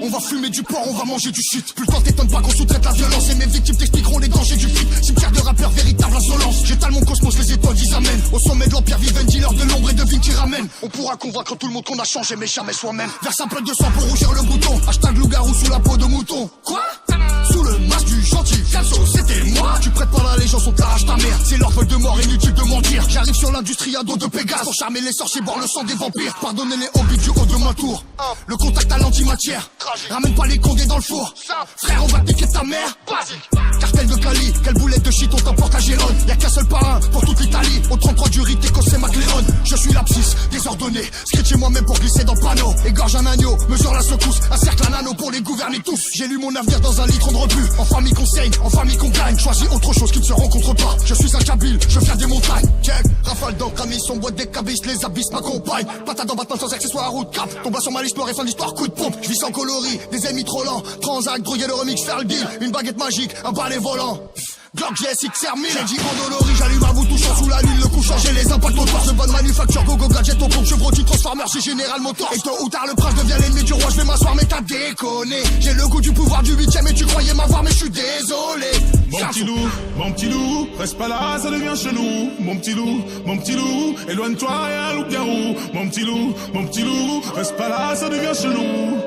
On va fumer du porc, on va manger du shit. Plus le temps t'étonne pas qu'on sous-traite la violence. Et mes victimes t'expliqueront les dangers du fric. Cimetière de rappeurs, véritable insolence. J'étale mon cosmos, les étoiles ils amènent. Au sommet de l'empire vivent un dealer de l'ombre et de vignes qui ramène. On pourra convaincre tout le monde qu'on a changé mais jamais soi-même. Verse un peu de sang pour rougir le bouton. Hashtag loup-garou sous la peau de mouton. Quoi? Sous le masque du gentil Calso, c'était moi. Tu prêtes pas l'allégeance, on t'arrache ta mère. C'est leur vol de mort, inutile de mentir. J'arrive sur l'industrie à dos de Pégase pour charmer les sorciers, boire le sang des vampires. Pardonnez les hobbits du haut de ma tour. Le contact à l'antimatière. Ramène pas les condés dans le four. Frère, on va piquer ta mère. Cartel de Cali, quelle boulette de shit, on t'emporte à Gérone. Y'a qu'un seul parrain pour toute l'Italie. Au 33 du rite, écossais MacLeod. Je suis l'abscisse, désordonné. Scritché moi-même pour glisser dans le panneau. Égorge un agneau, mesure la secousse. Un cercle, un anneau pour les gouverner tous. J'ai lu mon avenir dans un litre de rebut. En famille qu'on saigne, en famille qu'on gagne. Choisis autre chose qui ne se rencontre pas. Je suis un Kabyle, je viens des montagnes. Check, rafale d'encre, mission, boîte des cabisses, les abysses m'accompagnent. Patate en Batman sans accessoires à route cap. Tombe sur ma liste noire et fin d'histoire, coup de pompe. Je vis sans coloris, des ennemis trop lents. Transac, droguer le remix, faire le deal. Une baguette magique, un balai volant. Glock GSX R1000. J'ai dit endolori, j'allume un bout touchant sous la lune, le coup changé, les impacts au toit. De bonne manufacture, go go gadget au pompe, Chevrolet Transformer, c'est Général Motors. Et tôt ou tard le prince devient l'ennemi du roi, je vais m'asseoir mais t'as déconné. J'ai le goût du pouvoir du 8ème et tu croyais m'avoir mais je suis désolé. Mon petit loup, reste pas là, ça devient chelou. Mon petit loup, éloigne-toi, y'a un loup-garou. Mon petit loup, reste pas là, ça devient chelou.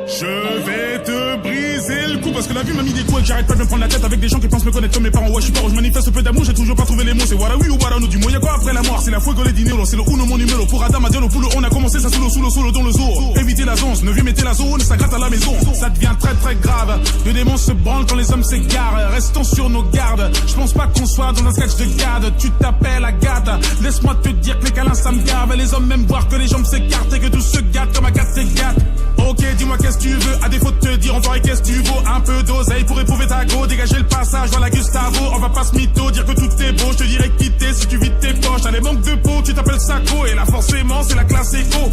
Je vais te briser le cou parce que la vie m'a mis des coups et que j'arrête pas de me prendre la tête avec des gens qui pensent me connaître comme mes parents. Ouais, je suis pas, je manifeste peu d'amour, j'ai toujours pas trouvé les mots. C'est voilà oui ou voilà no, du mot y'a quoi après la mort? C'est la fuego les dinero, c'est le uno mon numéro. Pour Adam à Diallo Poulo, on a commencé ça solo dans le zoo. Éviter la zone, 9e mettez la zone, ça gratte à la maison. Ça devient très très grave, le démon se branle quand les hommes s'égarent. Restons sur nos gardes, je pense pas qu'on soit dans un sketch de garde. Tu t'appelles Agathe, laisse-moi te dire que les câlins ça me gave. Les hommes même voir que les jambes s'écartent et que tout se gâte comme Agathe s'égate. Ok, dis-moi qu'est-ce que tu veux, à défaut de te dire enfoiré qu'est-ce que tu vaux. Un peu d'oseille pour éprouver ta go, dégager le passage, voilà Gustavo. On va pas se mytho, dire que tout est beau, je te dirais quitter si tu vides tes poches. T'as les manques de peau, tu t'appelles Sacco, et là forcément c'est la classe éco.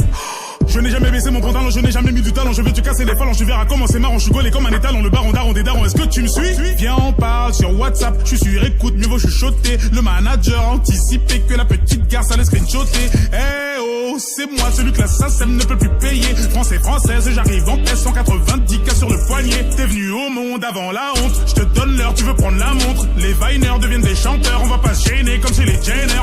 Je n'ai jamais baissé mon pantalon, je n'ai jamais mis du talent. Je vais te casser les phalanges, tu verras comment c'est marrant. Je suis gaulé comme un étalon, le baron daron des darons. Est-ce que tu me suis? Viens on parle sur WhatsApp, je suis sur écoute, mieux vaut chuchoter. Le manager anticipé que la petite garce allait screenshotter. Eh oh, c'est moi celui que la SACEM ne peut plus payer. Français, française, j'arrive en paix, 190 cas sur le poignet. T'es venu au monde avant la honte, je te donne l'heure, tu veux prendre la montre. Les Viners deviennent des chanteurs, on va pas se gêner comme chez les Jenner.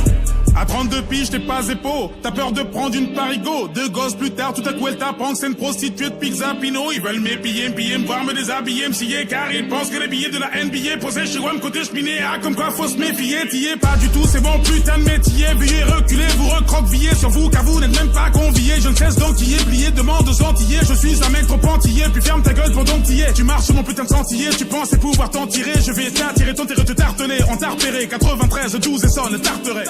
À 32 piges, t'es pas épaule. T'as peur de prendre une parigo. Deux gosses plus tard, tout à coup elle t'apprend que c'est une prostituée de Pizza Pino. Ils veulent m'épiller, me voir me déshabiller, me scier, car ils pensent que les billets de la NBA posés chez WAM côté cheminée. Ah, comme quoi faut se méfier, t'y es pas du tout, c'est bon putain de métier. Veuillez reculer, vous recroquevillez sur vous, car vous n'êtes même pas conviés. Je ne cesse d'enquiller, plier, demande aux Antillais. Je suis un mec trop antillais, puis ferme ta gueule pendant que t'y es. Tu marches sur mon putain de sentier, tu pensais pouvoir t'en tirer. Je vais t'attirer, ton terre te tarteler. On t'a repéré, 93, 12 et sonne, tarterait.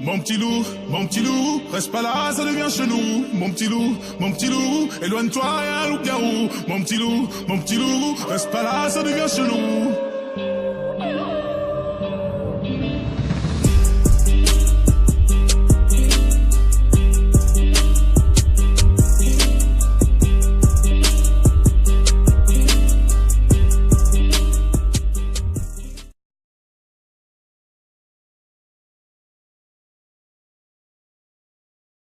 Mon petit loup, reste pas là, ça devient chelou. Mon petit loup, éloigne-toi, y'a un loup-garou. Mon petit loup, reste pas là, ça devient chelou.